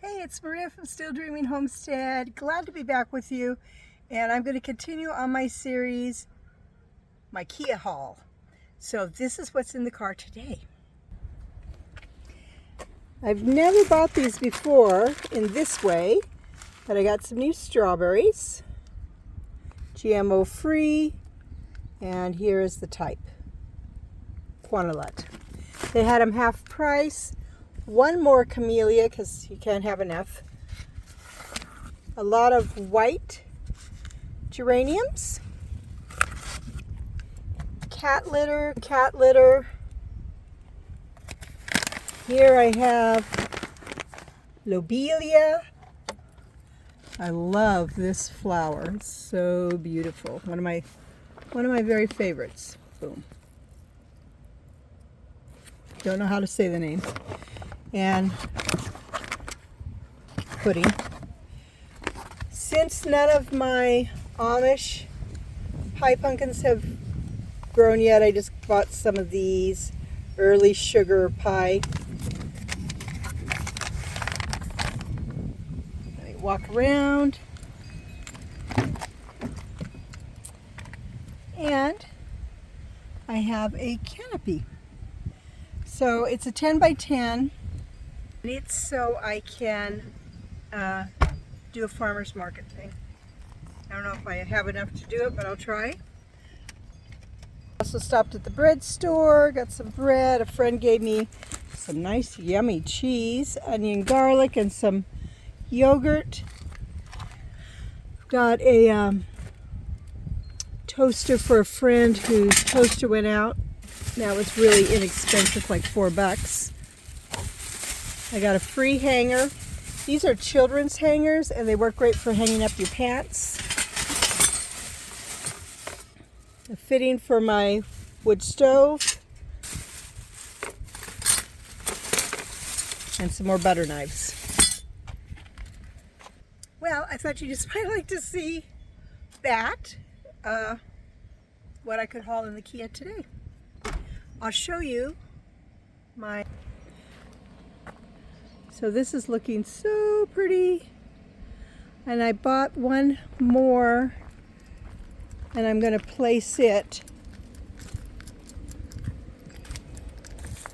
Hey, it's Maria from Still Dreaming Homestead. Glad to be back with you. And I'm going to continue on my series, my Kia haul. So this is what's in the car today. I've never bought these before in this way, but I got some new strawberries, GMO free, and here is the type, Quantalut. They had them half price. One more camellia because you can't have enough. A lot of white geraniums. Cat litter. Here I have lobelia. I love this flower. It's so beautiful. One of my very favorites. Boom. Don't know how to say the name. And pudding. Since none of my Amish pie pumpkins have grown yet, I just bought some of these early sugar pie. Let me walk around. And I have a canopy. So it's a 10 by 10. It's so I can do a farmer's market thing. I don't know if I have enough to do it, but I'll try. Also stopped at the bread store, got some bread. A friend gave me some nice yummy cheese, onion, garlic, and some yogurt. Got a toaster for a friend whose toaster went out. That was really inexpensive, like $4. I got a free hanger. These are children's hangers and they work great for hanging up your pants. A fitting for my wood stove. And some more butter knives. Well, I thought you just might like to see that, what I could haul in the Kia today. I'll show you my... So this is looking so pretty, and I bought one more and I'm going to place it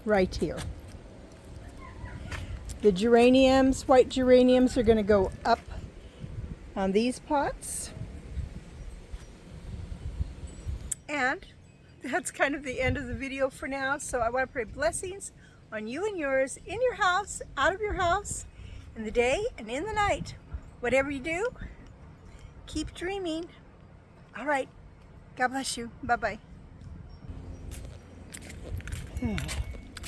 right here. The geraniums, white geraniums, are going to go up on these pots. And that's kind of the end of the video for now, so I want to pray blessings on you and yours, in your house, out of your house, in the day and in the night. Whatever you do, keep dreaming. All right. God bless you. Bye-bye.